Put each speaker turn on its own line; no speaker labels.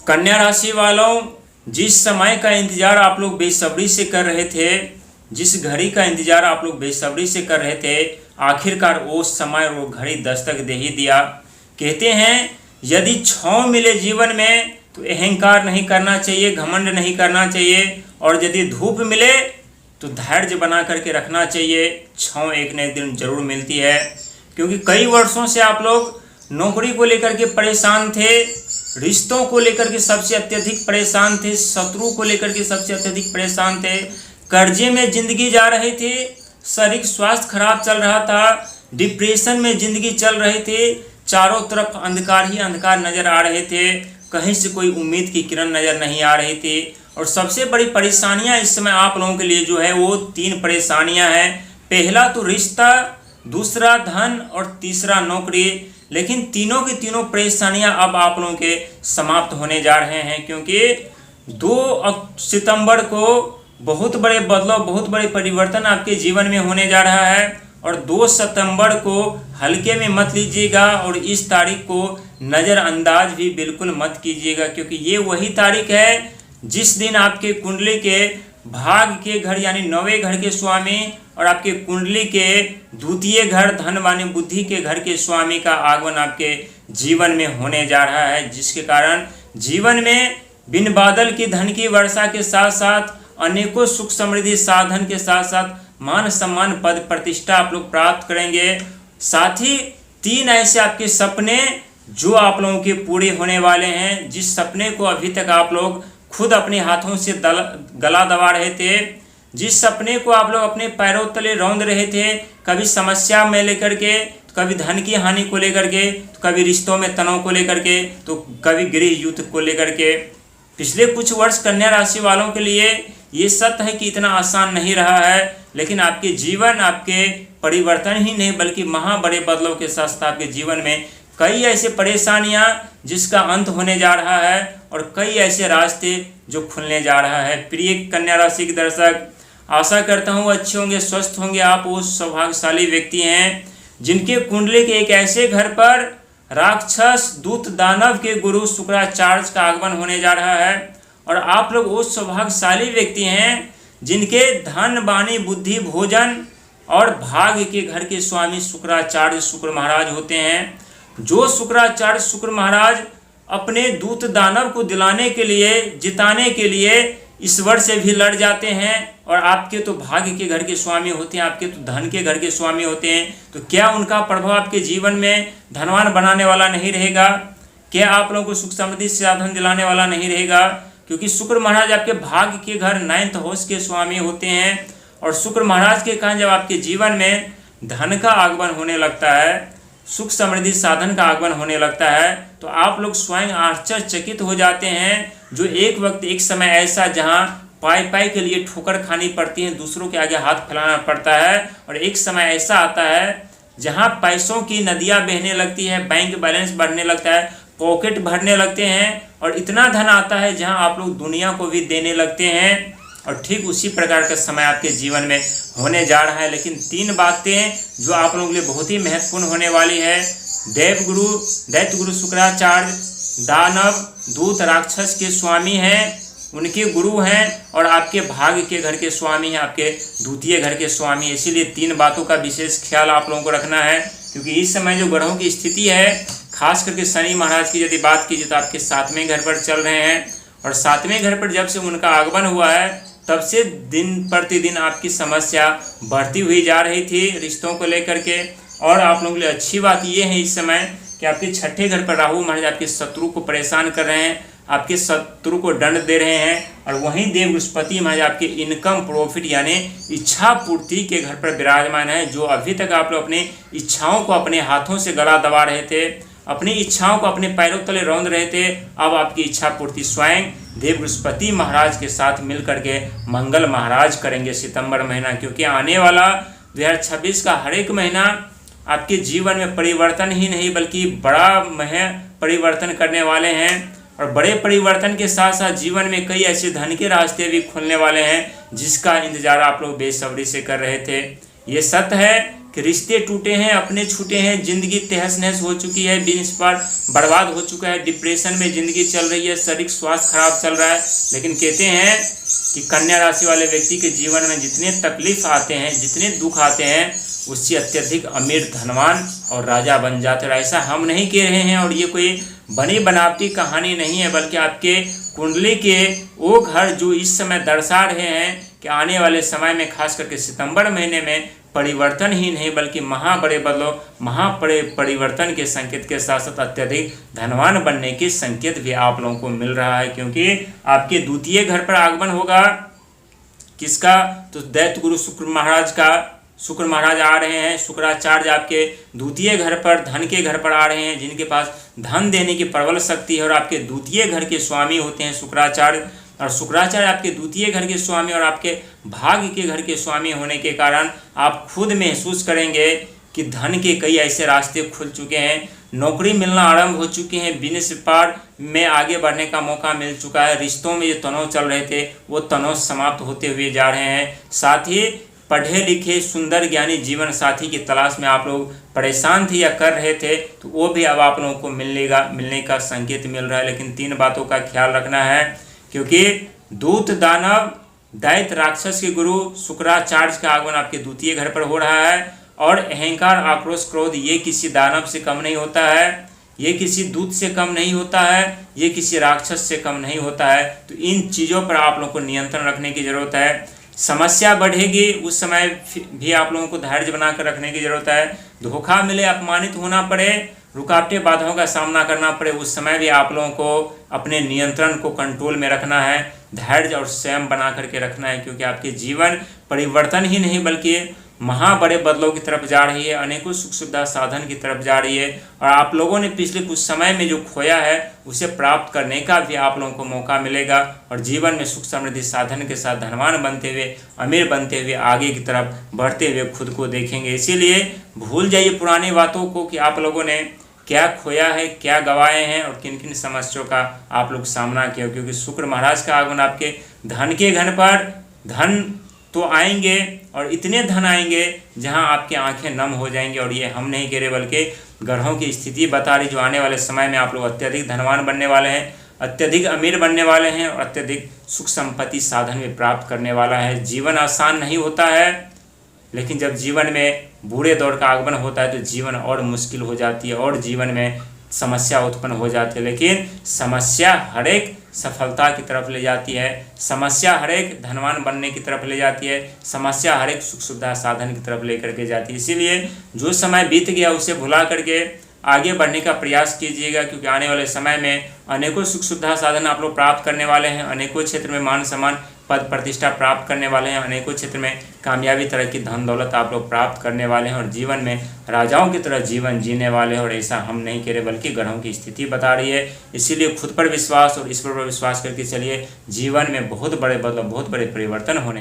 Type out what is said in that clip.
कन्या राशि वालों, जिस समय का इंतजार आप लोग बेसब्री से कर रहे थे, जिस घड़ी का इंतजार आप लोग बेसब्री से कर रहे थे, आखिरकार वो समय वो घड़ी दस्तक दे ही दिया। कहते हैं यदि छाँव मिले जीवन में तो अहंकार नहीं करना चाहिए, घमंड नहीं करना चाहिए, और यदि धूप मिले तो धैर्य बना करके रखना चाहिए। छाँव एक न एक दिन जरूर मिलती है, क्योंकि कई वर्षों से आप लोग नौकरी को लेकर के परेशान थे, रिश्तों को लेकर के सबसे अत्यधिक परेशान थे, शत्रु को लेकर के सबसे अत्यधिक परेशान थे, कर्जे में जिंदगी जा रही थी, शारीरिक स्वास्थ्य खराब चल रहा था, डिप्रेशन में जिंदगी चल रही थी, चारों तरफ अंधकार ही अंधकार नजर आ रहे थे, कहीं से कोई उम्मीद की किरण नजर नहीं आ रही थी। और सबसे बड़ी परेशानियां इस समय आप लोगों के लिए जो है वो 3 परेशानियां हैं। पहला तो रिश्ता, दूसरा धन और तीसरा नौकरी। लेकिन तीनों की तीनों परेशानियां अब आप लोगों के समाप्त होने जा रहे हैं, क्योंकि 2 सितंबर को बहुत बड़े बदलाव, बहुत बड़े परिवर्तन आपके जीवन में होने जा रहा है। और 2 सितंबर को हल्के में मत लीजिएगा, और इस तारीख को नज़रअंदाज भी बिल्कुल मत कीजिएगा, क्योंकि ये वही तारीख है जिस दिन आपके कुंडली के भाग के घर यानी 9वें घर के स्वामी और आपके कुंडली के द्वितीय घर धन वाणी बुद्धि के घर के स्वामी का आगमन आपके जीवन में होने जा रहा है, जिसके कारण जीवन में बिन बादल की धन की वर्षा के साथ साथ अनेकों सुख समृद्धि साधन के साथ साथ मान सम्मान पद प्रतिष्ठा आप लोग प्राप्त करेंगे। साथ ही 3 ऐसे आपके सपने जो आप लोगों के पूरे होने वाले हैं, जिस सपने को अभी तक आप लोग खुद अपने हाथों से गला दबा रहे थे, जिस सपने को आप लोग अपने पैरों तले रौंद रहे थे, कभी समस्या में लेकर के, तो कभी धन की हानि को लेकर के, तो कभी रिश्तों में तनाव को लेकर के, तो कभी गृह युद्ध को लेकर के। पिछले कुछ वर्ष कन्या राशि वालों के लिए ये सत्य है कि इतना आसान नहीं रहा है, लेकिन आपके जीवन आपके परिवर्तन ही नहीं बल्कि महा बड़े बदलाव के साथ साथ आपके जीवन में कई ऐसे परेशानियां जिसका अंत होने जा रहा है, और कई ऐसे रास्ते जो खुलने जा रहा है। प्रिय कन्या राशि के दर्शक, आशा करता हूँ अच्छे होंगे, स्वस्थ होंगे। आप वो सौभाग्यशाली व्यक्ति हैं जिनके कुंडली के एक ऐसे घर पर राक्षस दूत दानव के गुरु शुक्राचार्य का आगमन होने जा रहा है, और आप लोग वो सौभाग्यशाली व्यक्ति हैं जिनके धन वाणी बुद्धि भोजन और भाग्य के घर के स्वामी शुक्राचार्य शुक्र महाराज होते हैं। जो शुक्राचार्य शुक्र महाराज अपने दूत दानव को दिलाने के लिए, जिताने के लिए ईश्वर से भी लड़ जाते हैं, और आपके तो भाग्य के घर के स्वामी होते हैं, आपके तो धन के घर के स्वामी होते हैं, तो क्या उनका प्रभाव आपके जीवन में धनवान बनाने वाला नहीं रहेगा? क्या आप लोगों को सुख समृद्धि साधन दिलाने वाला नहीं रहेगा? क्योंकि शुक्र महाराज आपके भाग्य के घर 9th हाउस के स्वामी होते हैं, और शुक्र महाराज के कारण जब आपके जीवन में धन का आगमन होने लगता है, सुख समृद्धि साधन का आगमन होने लगता है, तो आप लोग स्वयं आश्चर्यचकित हो जाते हैं। जो एक वक्त एक समय ऐसा जहां पाई पाई के लिए ठोकर खानी पड़ती है, दूसरों के आगे हाथ फैलाना पड़ता है, और एक समय ऐसा आता है जहां पैसों की नदियां बहने लगती है, बैंक बैलेंस बढ़ने लगता है, पॉकेट भरने लगते हैं, और इतना धन आता है जहां आप लोग दुनिया को भी देने लगते हैं। और ठीक उसी प्रकार का समय आपके जीवन में होने जा रहा है। लेकिन 3 बातें जो आप लोगों के लिए बहुत ही महत्वपूर्ण होने वाली है। दैत्य गुरु शुक्राचार्य दानव दूत राक्षस के स्वामी हैं, उनके गुरु हैं, और आपके भाग्य के घर के स्वामी हैं, आपके द्वितीय घर के स्वामी। इसीलिए 3 बातों का विशेष ख्याल आप लोगों को रखना है, क्योंकि इस समय जो ग्रहों की स्थिति है, खास करके शनि महाराज की यदि बात कीजिए तो आपके 7वें घर पर चल रहे हैं, और 7वें घर पर जब से उनका आगमन हुआ है तब से दिन प्रतिदिन आपकी समस्या बढ़ती हुई जा रही थी रिश्तों को लेकर के। और आप लोगों के लिए अच्छी बात यह है इस समय कि आपके 6ठे घर पर राहु महाराज आपके शत्रु को परेशान कर रहे हैं, आपके शत्रु को दंड दे रहे हैं, और वहीं देव बृहस्पति महाराज आपके इनकम प्रॉफिट यानी इच्छा पूर्ति के घर पर विराजमान है। जो अभी तक आप लोग अपनी इच्छाओं को अपने हाथों से गला दबा रहे थे, अपनी इच्छाओं को अपने पैरों तले रौंद रहे थे, अब आपकी इच्छा पूर्ति स्वयं देव बृहस्पति महाराज के साथ मिलकर के मंगल महाराज करेंगे सितंबर महीना। क्योंकि आने वाला 2026 का हर एक महीना आपके जीवन में परिवर्तन ही नहीं बल्कि बड़ा परिवर्तन करने वाले हैं, और बड़े परिवर्तन के साथ साथ जीवन में कई ऐसे धन के रास्ते भी खुलने वाले हैं जिसका इंतजार आप लोग बेसब्री से कर रहे थे। ये सत्य है कि रिश्ते टूटे हैं, अपने छूटे हैं, जिंदगी तहस नहस हो चुकी है, बिजनेस पर बर्बाद हो चुका है, डिप्रेशन में जिंदगी चल रही है, शारीरिक स्वास्थ्य खराब चल रहा है। लेकिन कहते हैं कि कन्या राशि वाले व्यक्ति के जीवन में जितने तकलीफ आते हैं, जितने दुख आते हैं, उससे अत्यधिक अमीर, धनवान और राजा बन जाते हैं। ऐसा हम नहीं कह रहे हैं और ये कोई बनी बनावटी कहानी नहीं है, बल्कि आपके कुंडली के वो घर जो इस समय दर्शा रहे हैं कि आने वाले समय में, खास करके सितंबर महीने में, परिवर्तन ही नहीं बल्कि बड़े बदलाव, परिवर्तन के संकेत के साथ साथ अत्यधिक धनवान बनने के संकेत भी आप लोगों को मिल रहा है। क्योंकि आपके द्वितीय घर पर आगमन होगा किसका? तो दैत्य गुरु शुक्र महाराज का। शुक्र महाराज आ रहे हैं, शुक्राचार्य आपके द्वितीय घर पर, धन के घर पर आ रहे हैं, जिनके पास धन देने की प्रबल शक्ति है और आपके द्वितीय घर के स्वामी होते हैं शुक्राचार्य। और शुक्राचार्य आपके द्वितीय घर के स्वामी और आपके भाग्य के घर के स्वामी होने के कारण आप खुद महसूस करेंगे कि धन के कई ऐसे रास्ते खुल चुके हैं, नौकरी मिलना आरंभ हो चुके हैं, बिजनेस व्यापार में आगे बढ़ने का मौका मिल चुका है, रिश्तों में जो तनाव चल रहे थे वो तनाव समाप्त होते हुए जा रहे हैं। साथ ही पढ़े लिखे सुंदर ज्ञानी जीवन साथी की तलाश में आप लोग परेशान थे या कर रहे थे, तो वो भी अब आप लोगों को मिलने का संकेत मिल रहा है। लेकिन 3 बातों का ख्याल रखना है, क्योंकि दूत, दानव, दैत्य, राक्षस के गुरु शुक्राचार्य का आगमन आपके द्वितीय घर पर हो रहा है। और अहंकार, आक्रोश, क्रोध ये किसी दानव से कम नहीं होता है, ये किसी दूत से कम नहीं होता है, ये किसी राक्षस से कम नहीं होता है। तो इन चीज़ों पर आप लोगों को नियंत्रण रखने की जरूरत है। समस्या बढ़ेगी, उस समय भी आप लोगों को धैर्य बनाकर रखने की जरूरत है। धोखा मिले, अपमानित होना पड़े, रुकावटें बाधाओं का सामना करना पड़े, उस समय भी आप लोगों को अपने नियंत्रण को कंट्रोल में रखना है, धैर्य और संयम बना करके रखना है। क्योंकि आपके जीवन परिवर्तन ही नहीं बल्कि बड़े बदलाव की तरफ जा रही है, अनेकों सुख सुविधा साधन की तरफ जा रही है। और आप लोगों ने पिछले कुछ समय में जो खोया है उसे प्राप्त करने का भी आप लोगों को मौका मिलेगा और जीवन में सुख समृद्धि साधन के साथ धनवान बनते हुए, अमीर बनते हुए, आगे की तरफ बढ़ते हुए खुद को देखेंगे। इसीलिए भूल जाइए पुरानी बातों को कि आप लोगों ने क्या खोया है, क्या गंवाए हैं और किन किन समस्याओं का आप लोग सामना किया। क्योंकि शुक्र महाराज का आगमन आपके धन के घर पर, धन तो आएंगे और इतने धन आएंगे जहां आपकी आंखें नम हो जाएंगी। और ये हम नहीं कह रहे बल्कि ग्रहों की स्थिति बता रही, जो आने वाले समय में आप लोग अत्यधिक धनवान बनने वाले हैं, अत्यधिक अमीर बनने वाले हैं और अत्यधिक सुख संपत्ति साधन भी प्राप्त करने वाला है। जीवन आसान नहीं होता है, लेकिन जब जीवन में बुरे दौर का आगमन होता है तो जीवन और मुश्किल हो जाती है और जीवन में समस्या उत्पन्न हो जाती है। लेकिन समस्या हर एक सफलता की तरफ ले जाती है, समस्या हर एक धनवान बनने की तरफ ले जाती है, समस्या हर एक सुख सुविधा साधन की तरफ लेकर के जाती है। इसीलिए जो समय बीत गया उसे भुला करके आगे बढ़ने का प्रयास कीजिएगा। क्योंकि आने वाले समय में अनेकों सुख सुविधा साधन आप लोग प्राप्त करने वाले हैं, अनेकों क्षेत्र में मान सम्मान, पद प्रतिष्ठा प्राप्त करने वाले हैं, अनेकों क्षेत्र में कामयाबी, तरह की धन दौलत आप लोग प्राप्त करने वाले हैं और जीवन में राजाओं की तरह जीवन जीने वाले हैं। और ऐसा हम नहीं कह रहे बल्कि ग्रहों की स्थिति बता रही है। इसीलिए खुद पर विश्वास और ईश्वर पर विश्वास करके चलिए, जीवन में बहुत बड़े बदलाव, बहुत बड़े परिवर्तन होने